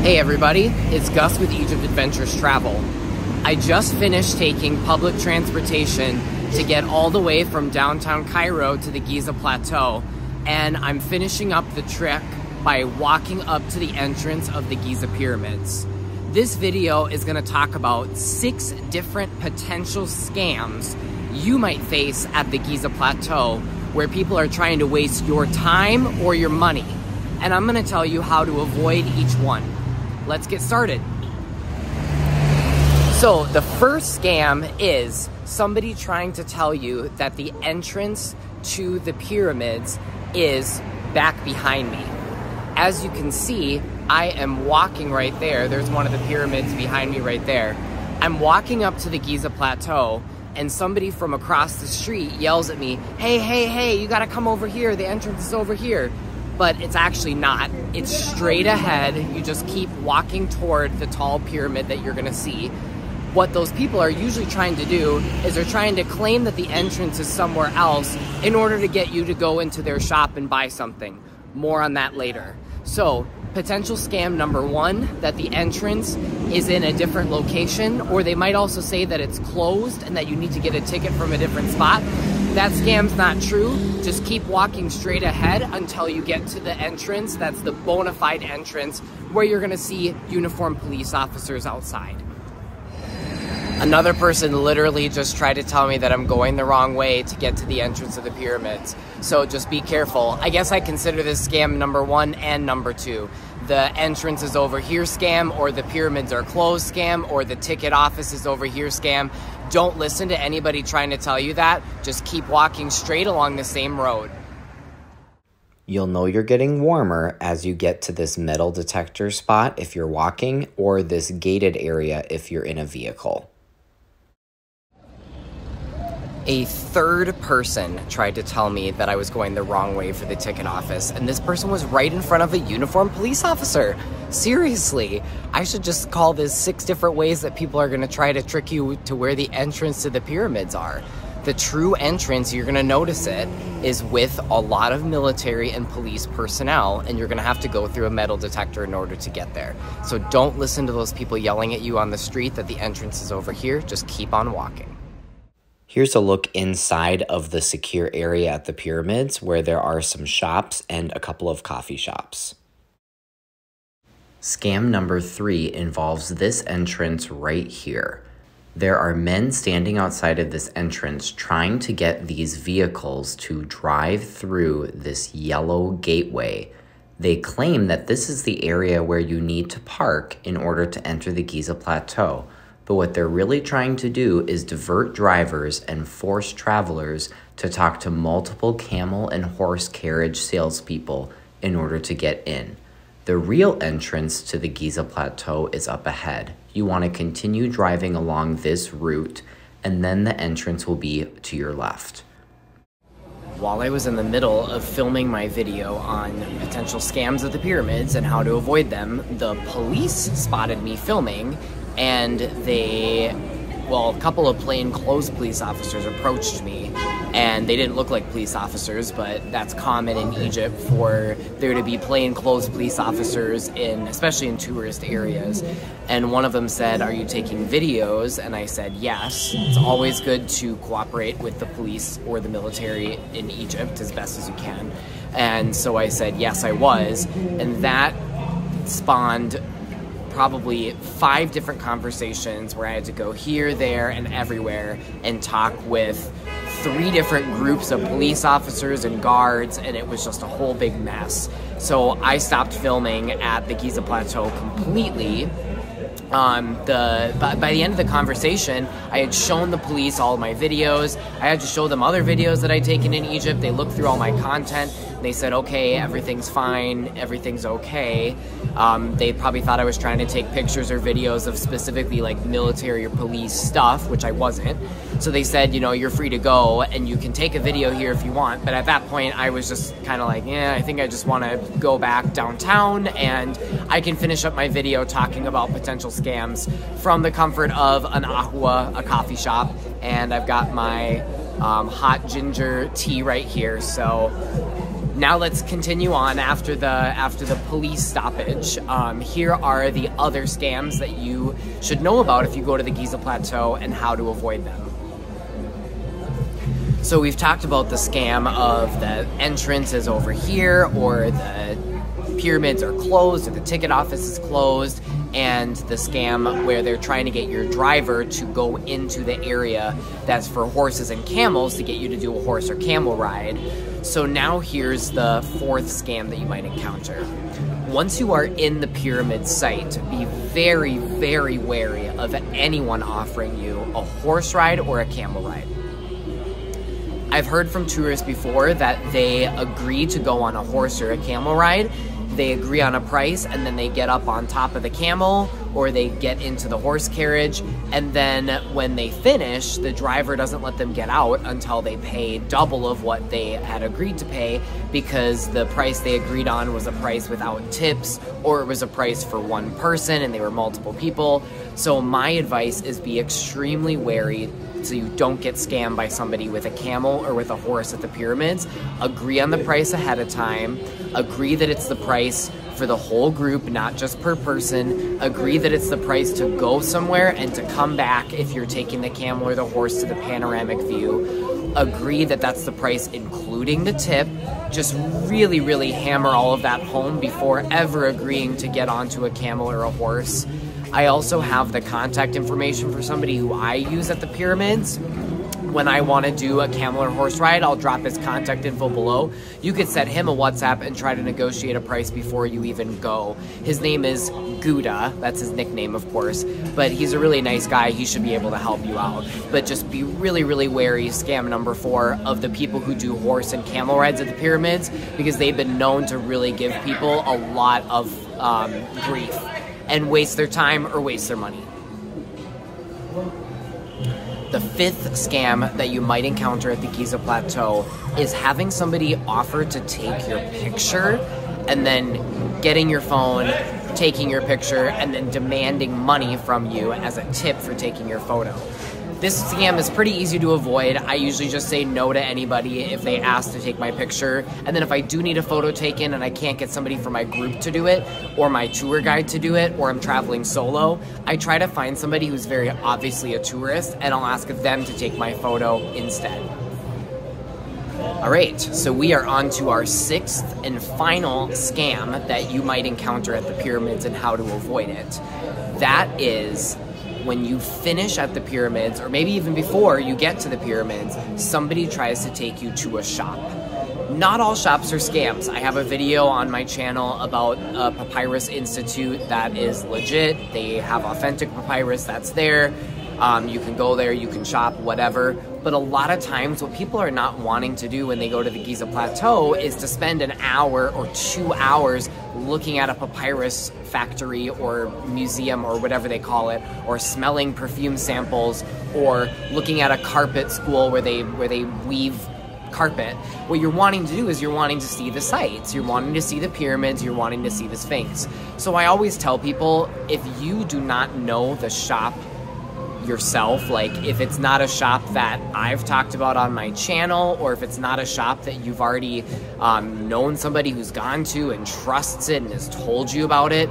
Hey everybody, it's Gus with Egypt Adventures Travel. I just finished taking public transportation to get all the way from downtown Cairo to the Giza Plateau, and I'm finishing up the trek by walking up to the entrance of the Giza Pyramids. This video is going to talk about 6 different potential scams you might face at the Giza Plateau where people are trying to waste your time or your money, and I'm going to tell you how to avoid each one. Let's get started. So the first scam is somebody trying to tell you that the entrance to the pyramids is back behind me. As you can see, I am walking right there. There's one of the pyramids behind me right there. I'm walking up to the Giza Plateau, and somebody from across the street yells at me, hey, you gotta come over here. The entrance is over here. But it's actually not. It's straight ahead. You just keep walking toward the tall pyramid that you're gonna see. What those people are usually trying to do is they're trying to claim that the entrance is somewhere else in order to get you to go into their shop and buy something. More on that later. So, potential scam number 1, that the entrance is in a different location, or they might also say that it's closed and that you need to get a ticket from a different spot. That scam's not true. Just keep walking straight ahead until you get to the entrance. That's the bona fide entrance where you're gonna see uniformed police officers outside. Another person literally just tried to tell me that I'm going the wrong way to get to the entrance of the pyramids. So just be careful. I guess I consider this scam number 1 and number 2. The entrance is over here scam, or the pyramids are closed scam, or the ticket office is over here scam. Don't listen to anybody trying to tell you that. Just keep walking straight along the same road. You'll know you're getting warmer as you get to this metal detector spot if you're walking, or this gated area if you're in a vehicle. A third person tried to tell me that I was going the wrong way for the ticket office, and this person was right in front of a uniformed police officer. Seriously, I should just call this 6 different ways that people are going to try to trick you to where the entrance to the pyramids are. The true entrance, you're going to notice it, is with a lot of military and police personnel, and you're going to have to go through a metal detector in order to get there. So don't listen to those people yelling at you on the street that the entrance is over here. Just keep on walking. Here's a look inside of the secure area at the pyramids, where there are some shops and a couple of coffee shops. Scam number 3 involves this entrance right here. There are men standing outside of this entrance trying to get these vehicles to drive through this yellow gateway. They claim that this is the area where you need to park in order to enter the Giza Plateau. But what they're really trying to do is divert drivers and force travelers to talk to multiple camel and horse carriage salespeople in order to get in. The real entrance to the Giza Plateau is up ahead. You want to continue driving along this route, and then the entrance will be to your left. While I was in the middle of filming my video on potential scams at the pyramids and how to avoid them, the police spotted me filming, and a couple of plainclothes police officers approached me, and they didn't look like police officers, but that's common in Egypt for there to be plainclothes police officers especially in tourist areas. And one of them said, "Are you taking videos?" And I said, "Yes." It's always good to cooperate with the police or the military in Egypt as best as you can. And so I said, yes, I was. And that spawned probably 5 different conversations where I had to go here, there, and everywhere and talk with 3 different groups of police officers and guards, and it was just a whole big mess. So I stopped filming at the Giza Plateau completely. By the end of the conversation, I had shown the police all of my videos. I had to show them other videos that I'd taken in Egypt. They looked through all my content. They said, okay, everything's fine, everything's okay. They probably thought I was trying to take pictures or videos of specifically like military or police stuff, which I wasn't. So they said, you know, you're free to go and you can take a video here if you want. But at that point, I was just kind of like, yeah, I think I just want to go back downtown and I can finish up my video talking about potential scams from the comfort of an ahua, a coffee shop. And I've got my hot ginger tea right here. So Now let's continue on after the police stoppage. Here are the other scams that you should know about if you go to the Giza Plateau and how to avoid them. So we've talked about the scam of the entrance is over here, or the pyramids are closed, or the ticket office is closed, and the scam where they're trying to get your driver to go into the area that's for horses and camels to get you to do a horse or camel ride. So now here's the fourth scam that you might encounter. Once you are in the pyramid site, be very, very wary of anyone offering you a horse ride or a camel ride. I've heard from tourists before that they agree to go on a horse or a camel ride. They agree on a price, and then they get up on top of the camel, or they get into the horse carriage, and then when they finish, the driver doesn't let them get out until they pay double of what they had agreed to pay, because the price they agreed on was a price without tips, or it was a price for one person and they were multiple people. So my advice is be extremely wary so you don't get scammed by somebody with a camel or with a horse at the pyramids. Agree on the price ahead of time. Agree that it's the price for the whole group, not just per person. Agree that it's the price to go somewhere and to come back if you're taking the camel or the horse to the panoramic view. Agree that that's the price including the tip. Just really, really hammer all of that home before ever agreeing to get onto a camel or a horse. I also have the contact information for somebody who I use at the pyramids. When I want to do a camel or horse ride, I'll drop his contact info below. You could send him a WhatsApp and try to negotiate a price before you even go. His name is Gouda. That's his nickname, of course. But he's a really nice guy. He should be able to help you out. But just be really, really wary, scam number 4, of the people who do horse and camel rides at the pyramids, because they've been known to really give people a lot of grief and waste their time or waste their money. The fifth scam that you might encounter at the Giza Plateau is having somebody offer to take your picture and then getting your phone, taking your picture, and then demanding money from you as a tip for taking your photo. This scam is pretty easy to avoid. I usually just say no to anybody if they ask to take my picture. And then if I do need a photo taken and I can't get somebody from my group to do it, or my tour guide to do it, or I'm traveling solo, I try to find somebody who's very obviously a tourist, and I'll ask them to take my photo instead. All right, so we are on to our 6th and final scam that you might encounter at the pyramids and how to avoid it. That is, when you finish at the pyramids, or maybe even before you get to the pyramids, somebody tries to take you to a shop. Not all shops are scams. I have a video on my channel about a papyrus institute that is legit. They have authentic papyrus that's there. You can go there, you can shop, whatever. But a lot of times what people are not wanting to do when they go to the Giza Plateau is to spend an hour or 2 hours looking at a papyrus factory or museum or whatever they call it, or smelling perfume samples, or looking at a carpet school where they weave carpet. What you're wanting to do is you're wanting to see the sights, you're wanting to see the pyramids, you're wanting to see the Sphinx. So I always tell people, if you do not know the shop yourself, like if it's not a shop that I've talked about on my channel, or if it's not a shop that you've already known somebody who's gone to and trusts it and has told you about it,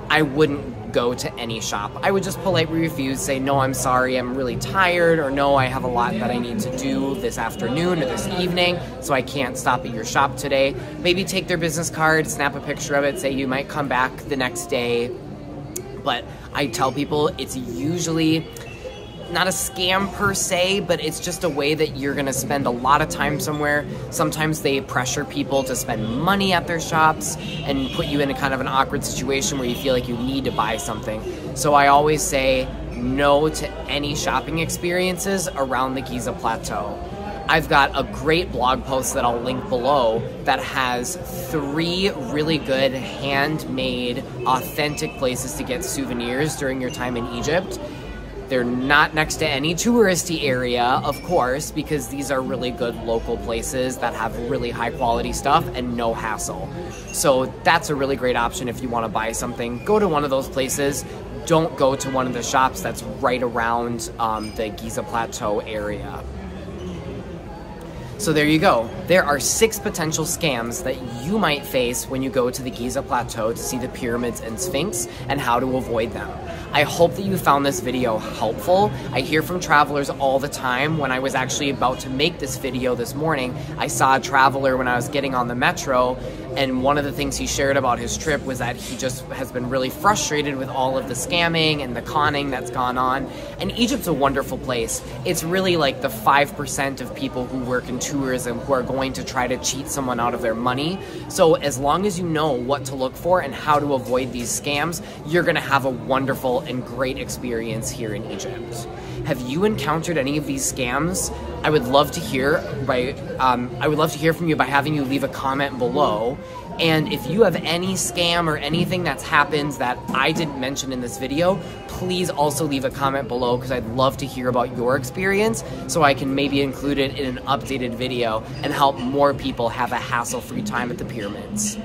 I wouldn't go to any shop. I would just politely refuse, say, no, I'm sorry, I'm really tired, or no, I have a lot that I need to do this afternoon or this evening, so I can't stop at your shop today. Maybe take their business card, snap a picture of it, say you might come back the next day. But I tell people it's usually not a scam per se, but it's just a way that you're gonna spend a lot of time somewhere. Sometimes they pressure people to spend money at their shops and put you in a kind of an awkward situation where you feel like you need to buy something. So I always say no to any shopping experiences around the Giza Plateau. I've got a great blog post that I'll link below that has 3 really good handmade, authentic places to get souvenirs during your time in Egypt. They're not next to any touristy area, of course, because these are really good local places that have really high quality stuff and no hassle. So that's a really great option if you want to buy something. Go to one of those places. Don't go to one of the shops that's right around the Giza Plateau area. So there you go. There are 6 potential scams that you might face when you go to the Giza Plateau to see the pyramids and Sphinx and how to avoid them. I hope that you found this video helpful. I hear from travelers all the time. When I was actually about to make this video this morning, I saw a traveler when I was getting on the metro, and one of the things he shared about his trip was that he just has been really frustrated with all of the scamming and the conning that's gone on. And Egypt's a wonderful place. It's really like the 5% of people who work in tourism who are going to try to cheat someone out of their money. So as long as you know what to look for and how to avoid these scams, you're gonna have a wonderful and great experience here in Egypt. Have you encountered any of these scams? I would love to hear from you by having you leave a comment below. And if you have any scam or anything that's happened that I didn't mention in this video, please also leave a comment below, because I'd love to hear about your experience so I can maybe include it in an updated video and help more people have a hassle-free time at the pyramids.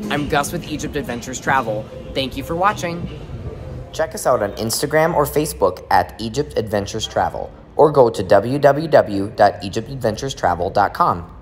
I'm Gus with Egypt Adventures Travel. Thank you for watching. Check us out on Instagram or Facebook at Egypt Adventures Travel, or go to www.egyptadventurestravel.com.